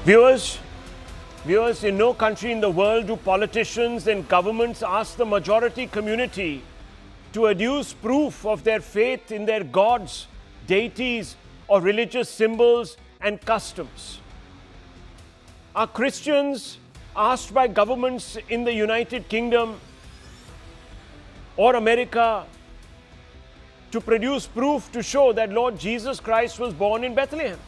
Viewers, in no country in the world do politicians and governments ask the majority community to adduce proof of their faith in their gods, deities, or religious symbols and customs. Are Christians asked by governments in the United Kingdom or America to produce proof to show that Lord Jesus Christ was born in Bethlehem?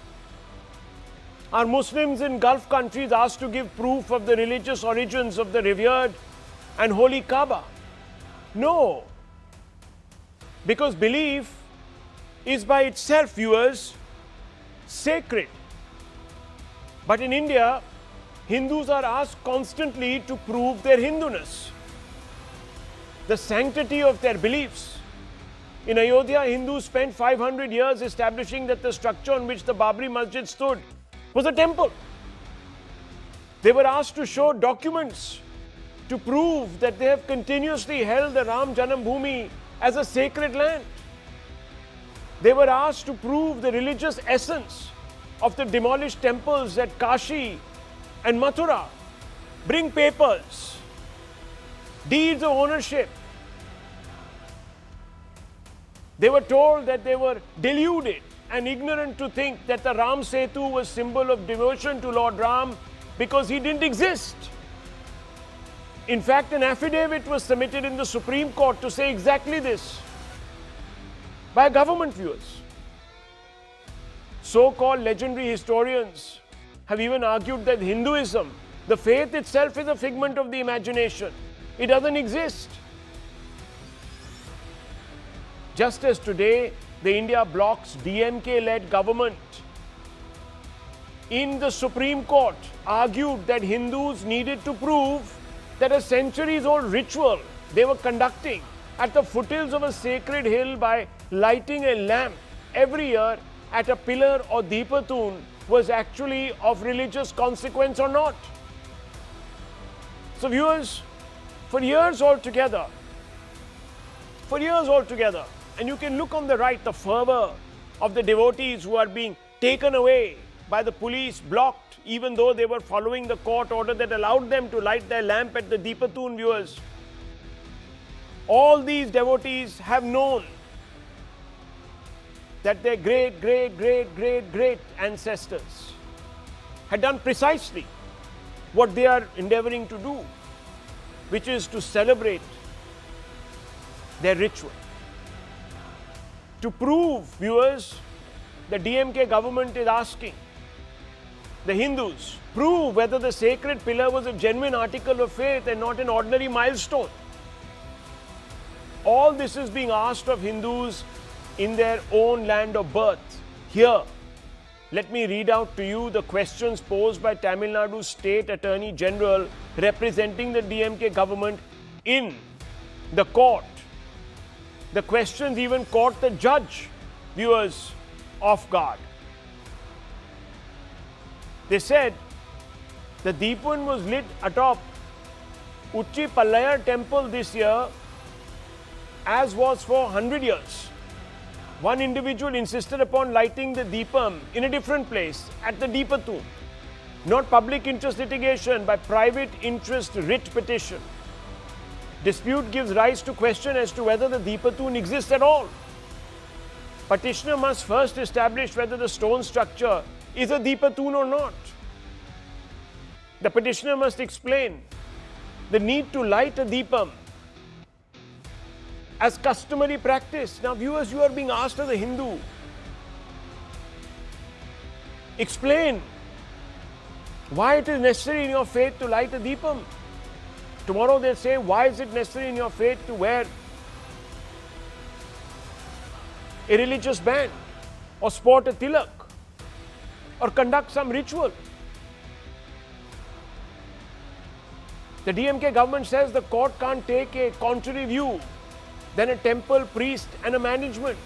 Are Muslims in Gulf countries asked to give proof of the religious origins of the revered and holy Kaaba? No. Because belief is by itself, viewers, sacred. But in India, Hindus are asked constantly to prove their Hinduness, the sanctity of their beliefs. In Ayodhya, Hindus spent 500 years establishing that the structure on which the Babri Masjid stood was a temple. They were asked to show documents to prove that they have continuously held the Ram Janam Bhoomi as a sacred land. They were asked to prove the religious essence of the demolished temples at Kashi and Mathura. Bring papers, deeds of ownership. They were told that they were deluded and ignorant to think that the Ram Setu was symbol of devotion to Lord Ram because he didn't exist. In fact, an affidavit was submitted in the Supreme Court to say exactly this by government viewers. So-called legendary historians have even argued that Hinduism, the faith itself, is a figment of the imagination. It doesn't exist. Just as today, the India Bloc's DMK-led government in the Supreme Court argued that Hindus needed to prove that a centuries-old ritual they were conducting at the foothills of a sacred hill by lighting a lamp every year at a pillar or Deepathoon was actually of religious consequence or not. So viewers, for years altogether, and you can look on the right, the fervor of the devotees who are being taken away by the police, blocked, even though they were following the court order that allowed them to light their lamp at the Deepathoon, viewers. All these devotees have known that their great ancestors had done precisely what they are endeavoring to do, which is to celebrate their ritual. To prove, viewers, the DMK government is asking the Hindus, prove whether the sacred pillar was a genuine article of faith and not an ordinary milestone. All this is being asked of Hindus in their own land of birth. Here, let me read out to you the questions posed by Tamil Nadu State Attorney General representing the DMK government in the court. The questions even caught the judge, viewers, off guard. They said the Deepathoon was lit atop Uchi Pallayar temple this year, as was for 100 years. One individual insisted upon lighting the Deepam in a different place at the Deepathoon. Not public interest litigation, by private interest writ petition. Dispute gives rise to question as to whether the Deepathoon exists at all. Petitioner must first establish whether the stone structure is a Deepathoon or not. The petitioner must explain the need to light a Deepam as customary practice. Now viewers, you are being asked as a Hindu, explain why it is necessary in your faith to light a Deepam. Tomorrow they'll say, why is it necessary in your faith to wear a religious band or sport a tilak or conduct some ritual? The DMK government says the court can't take a contrary view than a temple, priest and a management.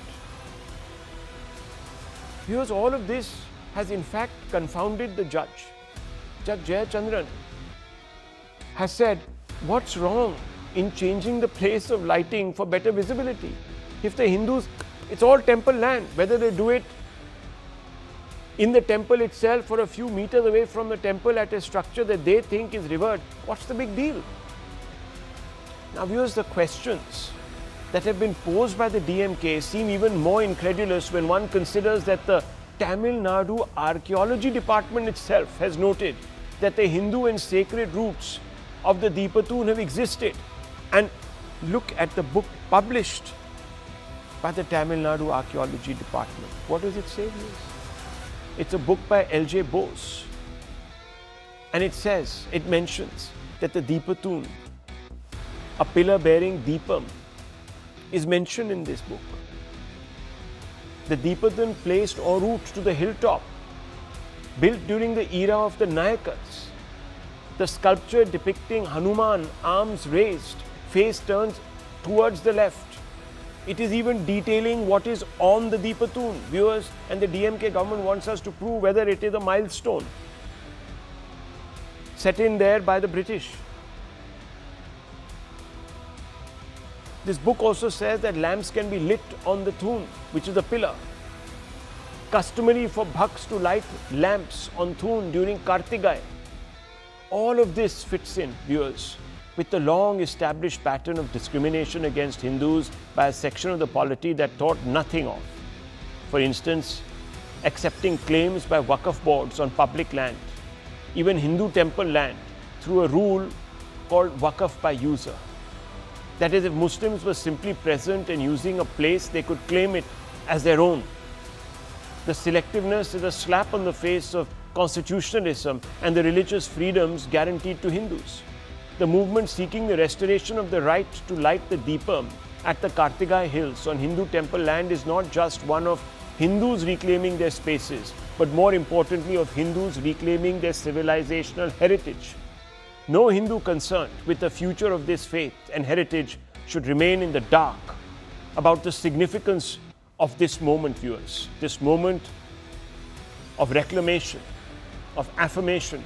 Because all of this has in fact confounded the judge. Judge G R Swaminathan has said, what's wrong in changing the place of lighting for better visibility? If the Hindus, it's all temple land, whether they do it in the temple itself or a few meters away from the temple at a structure that they think is revered. What's the big deal? Now viewers, the questions that have been posed by the DMK seem even more incredulous when one considers that the Tamil Nadu Archaeology Department itself has noted that the Hindu and sacred roots of the Deepathoon have existed. And look at the book published by the Tamil Nadu Archaeology Department. What does it say? It's a book by L.J. Bose. And it mentions that the Deepathoon, a pillar bearing Deepam, is mentioned in this book. The Deepathoon placed en route to the hilltop, built during the era of the Nayakas. The sculpture depicting Hanuman, arms raised, face turned towards the left. It is even detailing what is on the Deepathoon, viewers, and the DMK government wants us to prove whether it is a milestone set in there by the British. This book also says that lamps can be lit on the Thoon, which is the pillar. Customary for bhaks to light lamps on Thoon during Kartigai. All of this fits in, viewers, with the long established pattern of discrimination against Hindus by a section of the polity that thought nothing of. For instance, accepting claims by Waqf boards on public land, even Hindu temple land, through a rule called Waqf by user. That is, if Muslims were simply present and using a place, they could claim it as their own. The selectiveness is a slap on the face of constitutionalism and the religious freedoms guaranteed to Hindus. The movement seeking the restoration of the right to light the Deepam at the Kartigai Hills on Hindu temple land is not just one of Hindus reclaiming their spaces, but more importantly of Hindus reclaiming their civilizational heritage. No Hindu concerned with the future of this faith and heritage should remain in the dark about the significance of this moment, viewers. This moment of reclamation, of affirmation